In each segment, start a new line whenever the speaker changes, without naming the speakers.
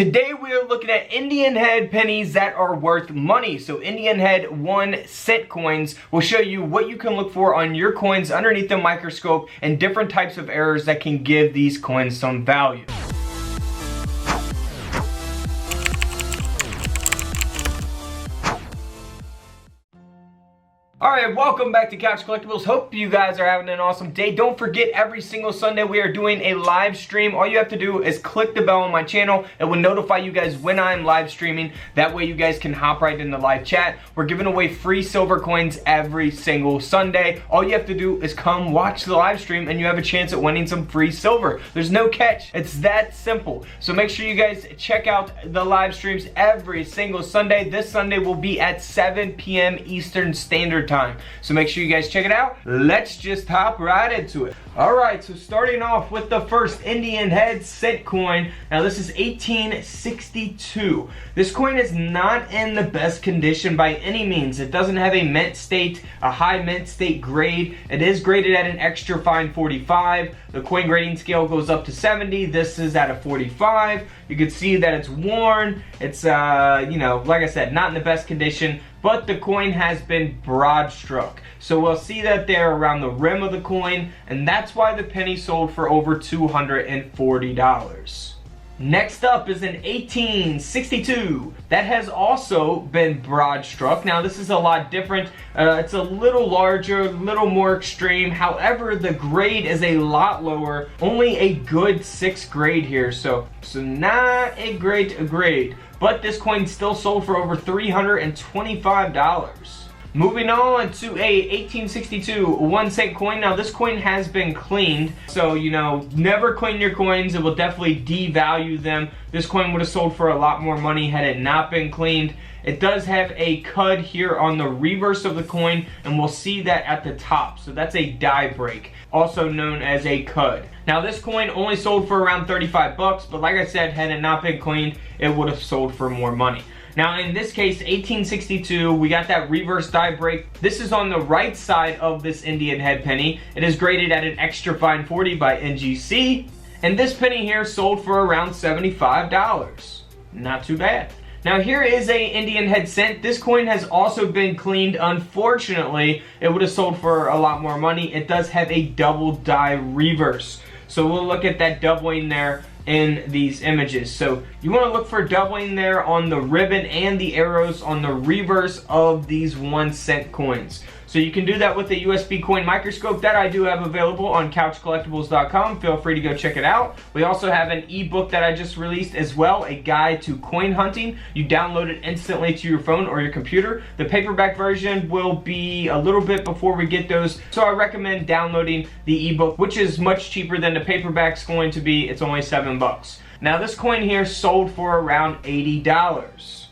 Today we are looking at Indian head pennies that are worth money. So Indian head 1 cent coins will show you what you can look for on your coins underneath the microscope and different types of errors that can give these coins some value. Alright, welcome back to Couch Collectibles. Hope you guys are having an awesome day. Don't forget, every single Sunday we are doing a live stream. All you have to do is click the bell on my channel. It will notify you guys when I'm live streaming. That way you guys can hop right in the live chat. We're giving away free silver coins every single Sunday. All you have to do is come watch the live stream and you have a chance at winning some free silver. There's no catch. It's that simple. So make sure you guys check out the live streams every single Sunday. This Sunday will be at 7 p.m. Eastern Standard Time. So make sure you guys check it out. Let's just hop right into it. Alright, so starting off with the first Indian head cent coin. Now this is 1862. This coin is not in the best condition by any means. It doesn't have a mint state, a high mint state grade. It is graded at an extra fine 45. The coin grading scale goes up to 70. This is at a 45. You can see that it's worn. It's you know, like I said, not in the best condition, but the coin has been broadstruck. So we'll see that there around the rim of the coin, and that's why the penny sold for over $240. Next up is an 1862 that has also been broadstruck. Now this is a lot different. It's a little larger, a little more extreme. However, the grade is a lot lower. Only a good 6th grade here, so not a great grade. But this coin still sold for over $325. Moving on to a 1862 1 cent coin. Now this coin has been cleaned, so you know, never clean your coins. It will definitely devalue them. This coin would have sold for a lot more money had it not been cleaned. It does have a cud here on the reverse of the coin, and we'll see that at the top. So that's a die break, also known as a cud. Now this coin only sold for around 35 bucks, but like I said, had it not been cleaned, it would have sold for more money. Now in this case, 1862, we got that reverse die break. This is on the right side of this Indian head penny. It is graded at an extra fine 40 by NGC. And this penny here sold for around $75. Not too bad. Now here is a Indian head cent. This coin has also been cleaned. Unfortunately, it would have sold for a lot more money. It does have a double die reverse. So we'll look at that doubling there in these images. So you want to look for doubling there on the ribbon and the arrows on the reverse of these 1 cent coins. So you can do that with the USB coin microscope that I do have available on couchcollectibles.com. Feel free to go check it out. We also have an ebook that I just released as well, a guide to coin hunting. You download it instantly to your phone or your computer. The paperback version will be a little bit before we get those, so I recommend downloading the ebook, which is much cheaper than the paperback's going to be. It's only $7. Now this coin here sold for around $80.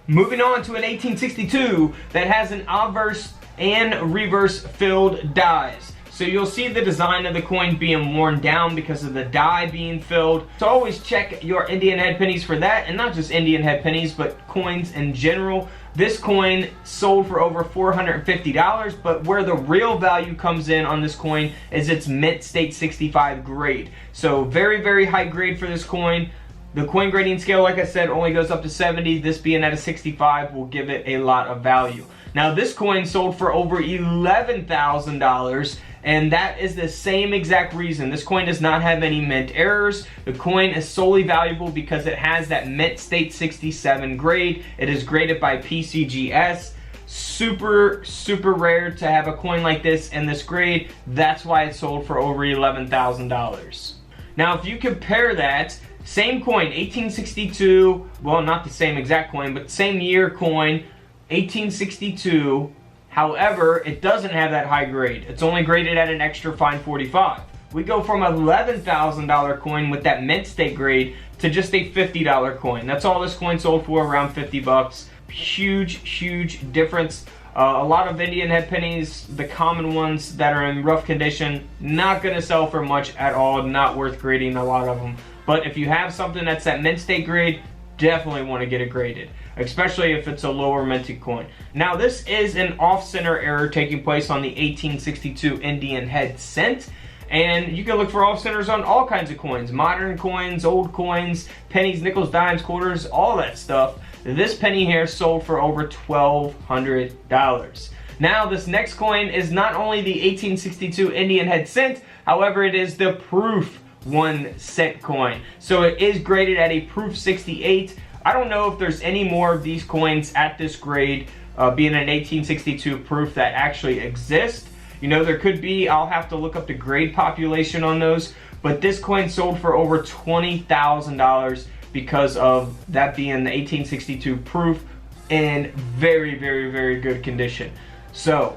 Moving on to an 1862 that has an obverse and reverse filled dies. So you'll see the design of the coin being worn down because of the die being filled. So always check your Indian head pennies for that, and not just Indian head pennies, but coins in general. This coin sold for over $450, but where the real value comes in on this coin is its mint state 65 grade. So very, very high grade for this coin. The coin grading scale, like I said, only goes up to 70. This being at a 65 will give it a lot of value. Now this coin sold for over $11,000, and that is the same exact reason. This coin does not have any mint errors. The coin is solely valuable because it has that mint state 67 grade. It is graded by PCGS. Super, super rare to have a coin like this in this grade. That's why it sold for over $11,000. Now if you compare that, same coin, 1862, well, not the same exact coin, but same year coin, 1862. However, it doesn't have that high grade. It's only graded at an extra fine 45. We go from $11,000 coin with that mint state grade to just a $50 coin. That's all this coin sold for, around 50 bucks. Huge, huge difference. A lot of Indian head pennies, the common ones that are in rough condition, not going to sell for much at all. Not worth grading, a lot of them. But if you have something that's that mint state grade, definitely want to get it graded, especially if it's a lower minted coin. Now this is an off-center error taking place on the 1862 Indian head cent. And you can look for off centers on all kinds of coins, modern coins, old coins, pennies, nickels, dimes, quarters, all that stuff. This penny here sold for over $1,200. Now this next coin is not only the 1862 Indian head cent, however it is the proof 1 cent coin. So it is graded at a proof 68. I don't know if there's any more of these coins at this grade, being an 1862 proof, that actually exist. You know, there could be, I'll have to look up the grade population on those, but this coin sold for over $20,000 because of that being the 1862 proof in very, very, very good condition. So,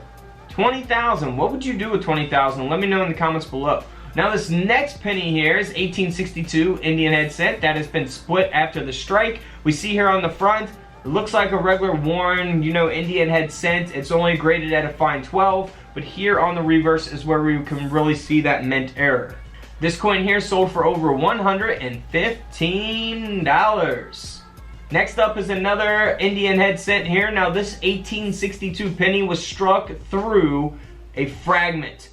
20,000, what would you do with 20,000? Let me know in the comments below. Now this next penny here is 1862 Indian head cent that has been split after the strike. We see here on the front, it looks like a regular worn, you know, Indian head cent. It's only graded at a fine 12. But here on the reverse is where we can really see that mint error. This coin here sold for over $115. Next up is another Indian head cent here. Now this 1862 penny was struck through a fragment.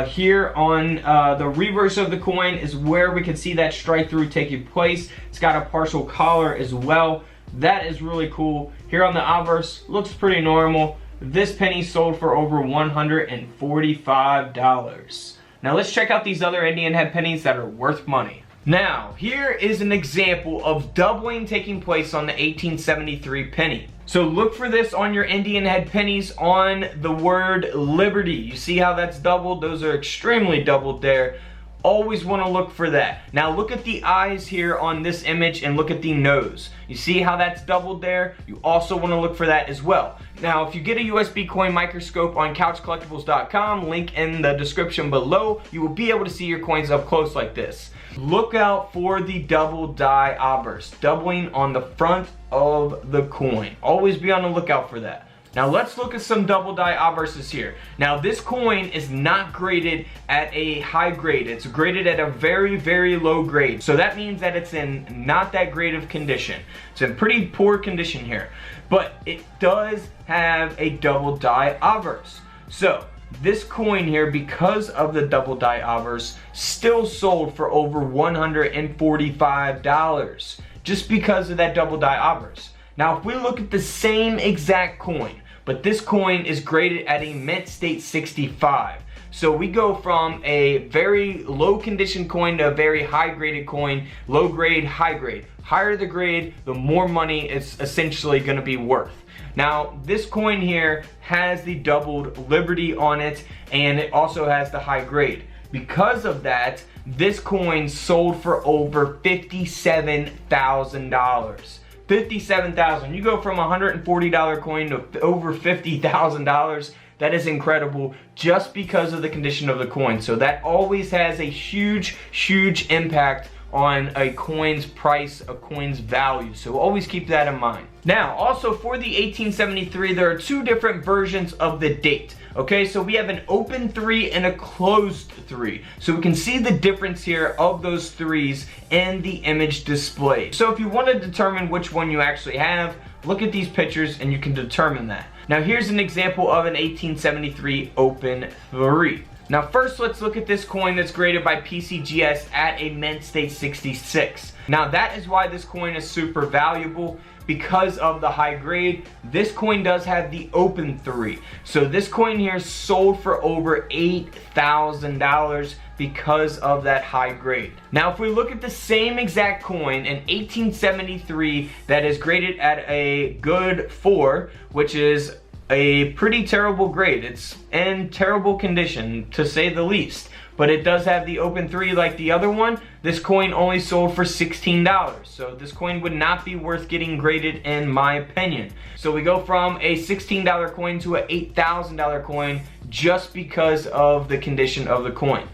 Here on the reverse of the coin is where we can see that strike through taking place. It's got a partial collar as well. That is really cool. Here on the obverse, looks pretty normal. This penny sold for over $145. Now let's check out these other Indian head pennies that are worth money. Now, here is an example of doubling taking place on the 1873 penny. So look for this on your Indian head pennies on the word Liberty. You see how that's doubled? Those are extremely doubled there. Always want to look for that. Now look at the eyes here on this image and look at the nose. You see how that's doubled there? You also want to look for that as well. Now if you get a USB coin microscope on couchcollectibles.com, link in the description below, you will be able to see your coins up close like this. Look out for the double die obverse, doubling on the front of the coin. Always be on the lookout for that. Now let's look at some double die obverses here. Now this coin is not graded at a high grade. It's graded at a very, very low grade. So that means that it's in not that great of condition. It's in pretty poor condition here. But it does have a double die obverse. So this coin here, because of the double die obverse, still sold for over $145. Just because of that double die obverse. Now if we look at the same exact coin, but this coin is graded at a mint state 65. So we go from a very low condition coin to a very high graded coin, low grade, high grade. Higher the grade, the more money it's essentially gonna be worth. Now this coin here has the doubled Liberty on it, and it also has the high grade. Because of that, this coin sold for over $57,000. $57,000. You go from a $140 coin to over $50,000. That is incredible just because of the condition of the coin. So that always has a huge, huge impact on a coin's price, a coin's value. So always keep that in mind. Now, also for the 1873, there are two different versions of the date. Okay, so we have an open 3 and a closed 3. So we can see the difference here of those 3s in the image display. So if you want to determine which one you actually have, look at these pictures and you can determine that. Now here's an example of an 1873 open 3. Now first let's look at this coin that's graded by PCGS at a mint state 66. Now that is why this coin is super valuable, because of the high grade. This coin does have the open 3. So this coin here sold for over $8,000 because of that high grade. Now if we look at the same exact coin, an 1873 that is graded at a good 4, which is a pretty terrible grade. It's in terrible condition, to say the least. But it does have the open 3 like the other one. This coin only sold for $16. So this coin would not be worth getting graded in my opinion. So we go from a $16 coin to an $8,000 coin just because of the condition of the coin.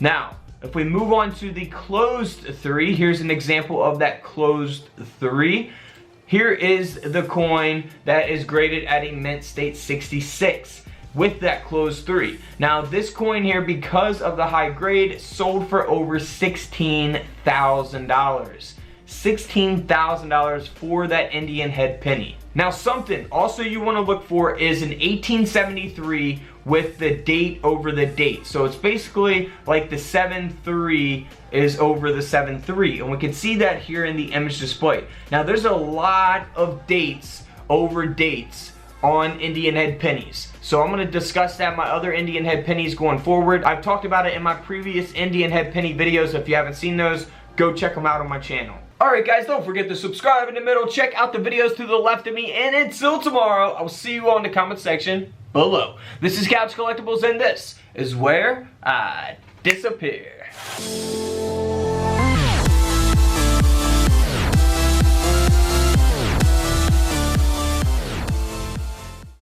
Now, if we move on to the closed 3, here's an example of that closed 3. Here is the coin that is graded at a mint state 66. With that closed 3. Now this coin here, because of the high grade, sold for over $16,000. $16,000 for that Indian head penny. Now something also you want to look for is an 1873 with the date over the date. So it's basically like the 7-3 is over the 7-3, and we can see that here in the image display. Now there's a lot of dates over dates on Indian head pennies. So I'm going to discuss that in my other Indian head pennies going forward. I've talked about it in my previous Indian head penny videos. If you haven't seen those, go check them out on my channel. Alright guys, don't forget to subscribe in the middle, check out the videos to the left of me, and until tomorrow, I will see you all in the comment section below. This is Couch Collectibles, and this is where I disappear.